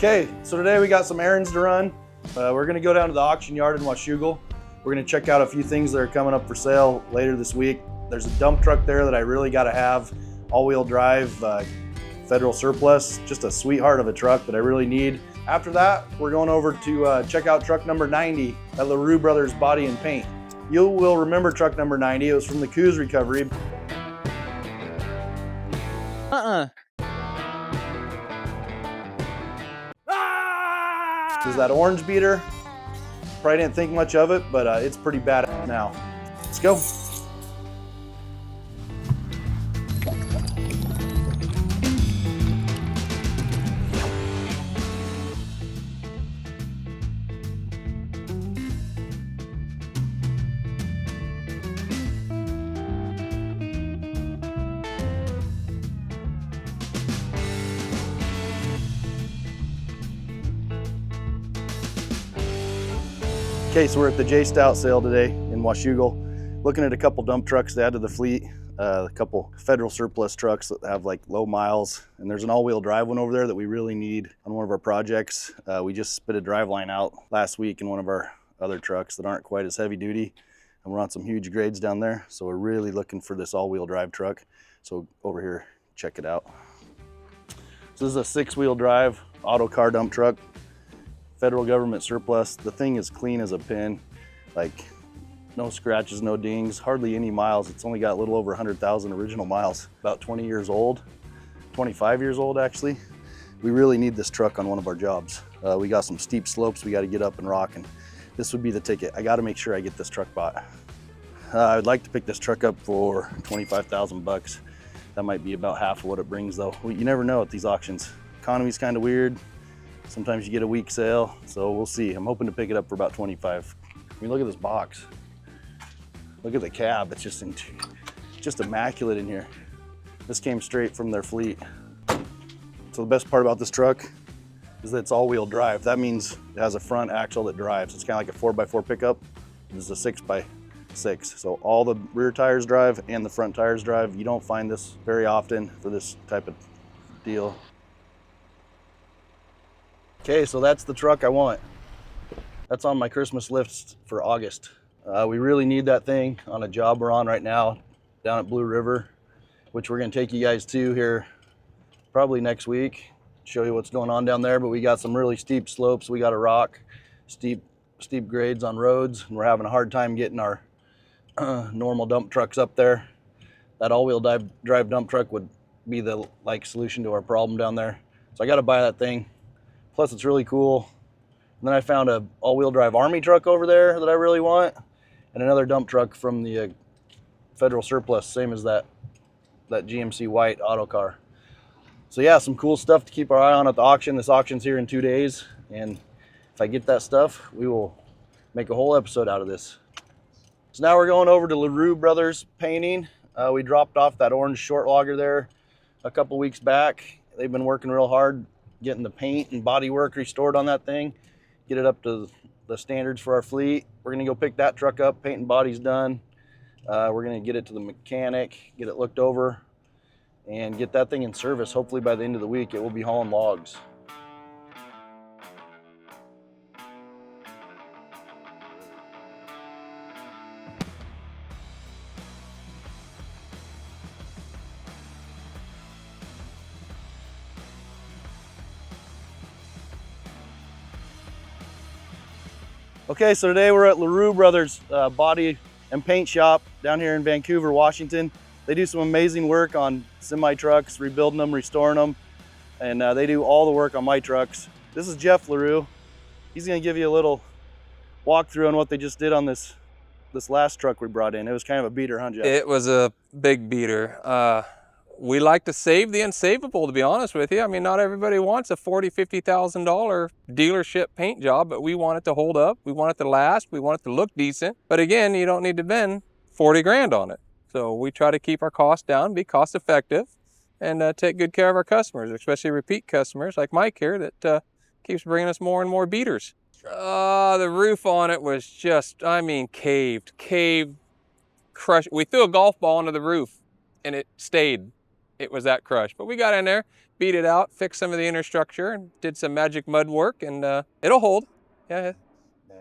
Okay, so today we got some errands to run. We're gonna go down to the auction yard in Washougal. We're gonna check out a few things that are coming up for sale later this week. There's a dump truck there that I really gotta have, all-wheel drive, federal surplus, just a sweetheart of a truck that I really need. After that, we're going over to check out truck number 90 at LaRue Brothers Body and Paint. You will remember truck number 90, it was from the Coos Recovery. Is that orange beater? Probably didn't think much of it, but it's pretty bad now. Let's go. Okay, so we're at the J Stout sale today in Washougal, looking at a couple dump trucks to add to the fleet, a couple federal surplus trucks that have like low miles, and there's an all-wheel drive one over there that we really need on one of our projects. We just spit a drive line out last week in one of our other trucks that aren't quite as heavy duty, and we're on some huge grades down there, so we're really looking for this all-wheel drive truck. So over here, check it out. So this is a 6-wheel drive auto car dump truck. Federal government surplus. The thing is clean as a pin, like no scratches, no dings, hardly any miles. It's only got a little over 100,000 original miles, about 20 years old, 25 years old actually. We really need this truck on one of our jobs. We got some steep slopes we got to get up and rock, and this would be the ticket. I got to make sure I get this truck bought. I'd like to pick this truck up for 25,000 bucks. That might be about half of what it brings though. You never know at these auctions. Economy's kind of weird. Sometimes you get a weak sale, so we'll see. I'm hoping to pick it up for about 25. I mean, look at this box. Look at the cab. It's just immaculate in here. This came straight from their fleet. So the best part about this truck is that it's all-wheel drive. That means it has a front axle that drives. It's kind of like a 4x4 pickup. This is a 6x6. So all the rear tires drive and the front tires drive. You don't find this very often for this type of deal. Okay, so that's the truck I want. That's on my Christmas list for August. We really need that thing on a job we're on right now down at Blue River, which we're gonna take you guys to here probably next week, show you what's going on down there. But we got some really steep slopes. We got to rock, steep grades on roads, and we're having a hard time getting our normal dump trucks up there. That all-wheel drive dump truck would be the solution to our problem down there. So I got to buy that thing. Plus it's really cool. And then I found a all-wheel drive Army truck over there that I really want, and another dump truck from the federal surplus, same as that GMC white auto car. So yeah, some cool stuff to keep our eye on at the auction. This auction's here in 2 days, and if I get that stuff, we will make a whole episode out of this. So now we're going over to LaRue Brothers Painting. We dropped off that orange short logger there a couple weeks back. They've been working real hard getting the paint and body work restored on that thing, get it up to the standards for our fleet. We're gonna go pick that truck up, paint and body's done. We're gonna get it to the mechanic, get it looked over, and get that thing in service. Hopefully by the end of the week, it will be hauling logs. Okay, so today we're at LaRue Brothers Body and Paint Shop down here in Vancouver, Washington. They do some amazing work on semi trucks, rebuilding them, restoring them, and they do all the work on my trucks. This is Jeff LaRue. He's gonna give you a little walkthrough on what they just did on this last truck we brought in. It was kind of a beater, huh, Jeff? It was a big beater. We like to save the unsavable, to be honest with you. I mean, not everybody wants a $40,000, $50,000 dealership paint job, but we want it to hold up. We want it to last. We want it to look decent. But again, you don't need to spend 40 grand on it. So we try to keep our costs down, be cost effective, and take good care of our customers, especially repeat customers like Mike here that keeps bringing us more and more beaters. The roof on it was just, I mean, caved, crushed. We threw a golf ball into the roof and it stayed. it was that crushed. But we got in there, beat it out, fixed some of the inner structure, and did some magic mud work, and it'll hold. Yeah,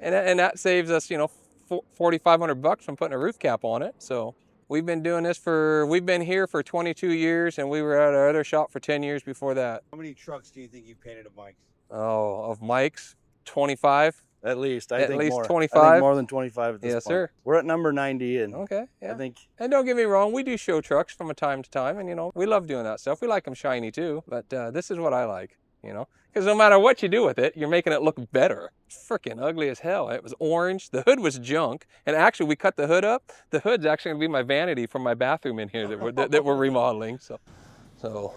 and that saves us, you know, $4,500 from putting a roof cap on it. So we've been doing this we've been here for 22 years, and we were at our other shop for 10 years before that. How many trucks do you think you painted of Mike's? Oh, of Mike's, 25. At least, I think more. 25. I think more than 25 at this point. Yes, sir. We're at number 90, and Okay, yeah. I think. And don't get me wrong, we do show trucks from time to time, and you know, we love doing that stuff. We like them shiny too, but this is what I like, you know, because no matter what you do with it, you're making it look better. It's freaking ugly as hell. It was orange. The hood was junk, and actually, we cut the hood up. The hood's actually gonna be my vanity from my bathroom in here that we're remodeling. So.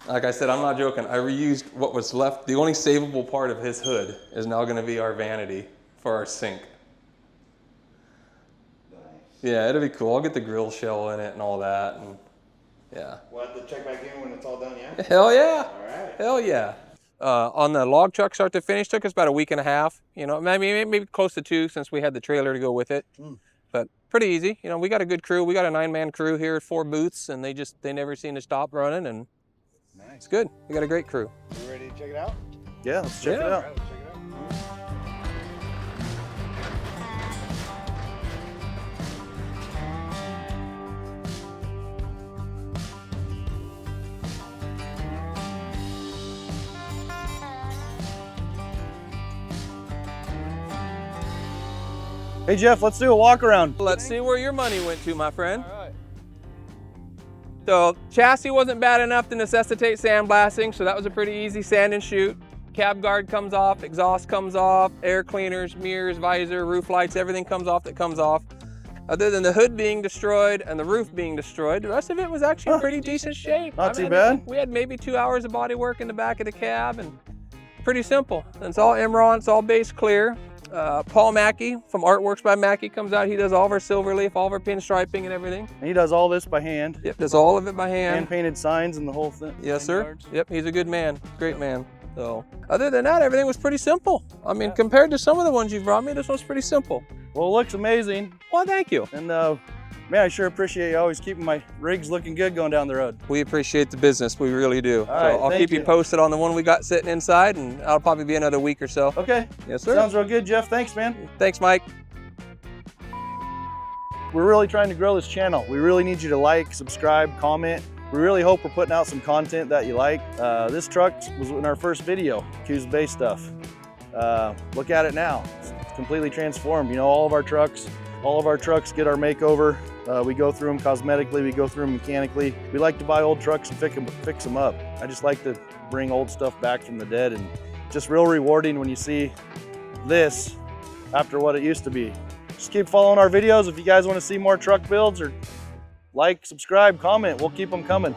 Like I said, I'm not joking. I reused what was left. The only savable part of his hood is now going to be our vanity for our sink. Nice. Yeah, it'll be cool. I'll get the grill shell in it and all that. And yeah. We'll have to check back in when it's all done, yeah? Hell yeah. All right. Hell yeah. On the log truck start to finish took us about a week and a half. You know, maybe close to 2 since we had the trailer to go with it. But pretty easy. You know, we got a good crew. We got a 9-man crew here at 4 booths, and they never seem to stop running, and Nice. it's good. We got a great crew. You ready to check it out? Yeah, let's check it Yeah. out. All right, let's check it out. Hey Jeff, let's do a walk around. Let's see where your money went to, my friend. All right. So chassis wasn't bad enough to necessitate sandblasting, so that was a pretty easy sand and shoot. Cab guard comes off, exhaust comes off, air cleaners, mirrors, visor, roof lights, everything comes off that comes off. Other than the hood being destroyed and the roof being destroyed, the rest of it was actually in pretty decent shape. Not too bad. We had maybe 2 hours of body work in the back of the cab, and pretty simple. And it's all Imron, it's all base clear. Paul Mackey from Artworks by Mackey comes out. He does all of our silver leaf, all of our pinstriping and everything. And he does all this by hand. Yep, does all of it by hand. Hand-painted signs and the whole thing. Yes, sir. Yep, he's a good man, great man. So, other than that, everything was pretty simple. I mean, compared to some of the ones you've brought me, this one's pretty simple. Well, it looks amazing. Well, thank you. And man, I sure appreciate you always keeping my rigs looking good going down the road. We appreciate the business, we really do. All right, I'll thank keep you you. posted on the one we got sitting inside, and that'll probably be another week or so. Okay. Yes, sir. Sounds real good, Jeff. Thanks, man. Thanks, Mike. We're really trying to grow this channel. We really need you to like, subscribe, comment. We really hope we're putting out some content that you like. This truck was in our first video, Coos Bay stuff. Look at it now. It's completely transformed. You know, all of our trucks get our makeover. We go through them cosmetically, we go through them mechanically. We like to buy old trucks and fix them up. I just like to bring old stuff back from the dead, and just real rewarding when you see this after what it used to be. Just keep following our videos. If you guys want to see more truck builds, or like, subscribe, comment, we'll keep them coming.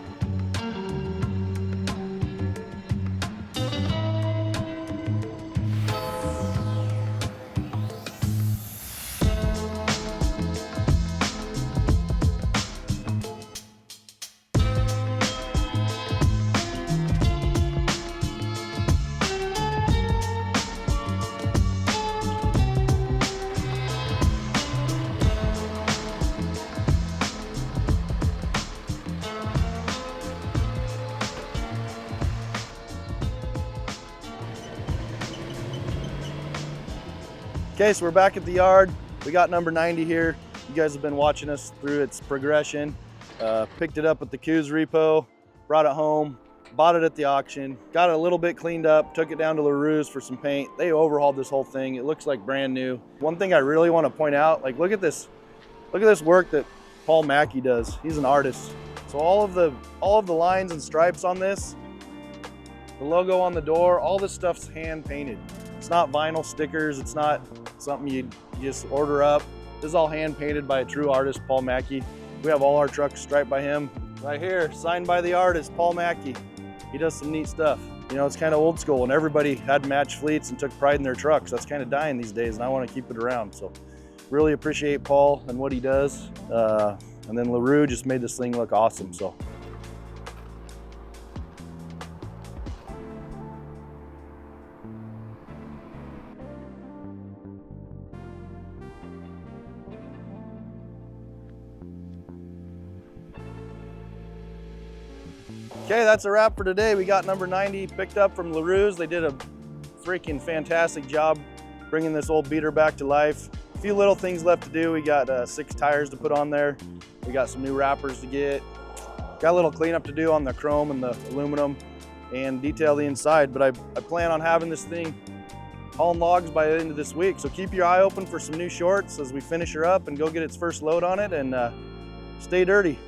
Okay, so we're back at the yard. We got number 90 here. You guys have been watching us through its progression. Picked it up at the Coos repo, brought it home, bought it at the auction, got it a little bit cleaned up, took it down to LaRue's for some paint. They overhauled this whole thing. It looks like brand new. One thing I really want to point out, like look at this work that Paul Mackey does. He's an artist. So all of the lines and stripes on this, the logo on the door, all this stuff's hand painted. It's not vinyl stickers. It's not something you just order up. This is all hand painted by a true artist, Paul Mackey. We have all our trucks striped by him. Right here, signed by the artist, Paul Mackey. He does some neat stuff. You know, it's kind of old school, and everybody had match fleets and took pride in their trucks. That's kind of dying these days, and I want to keep it around. So really appreciate Paul and what he does. And then LaRue just made this thing look awesome. So Okay, that's a wrap for today. We got number 90 picked up from LaRue's. They did a freaking fantastic job bringing this old beater back to life. A few little things left to do. We got 6 tires to put on there. We got some new wrappers to get. Got a little cleanup to do on the chrome and the aluminum and detail the inside, but I plan on having this thing hauling logs by the end of this week. So keep your eye open for some new shorts as we finish her up and go get its first load on it, and stay dirty.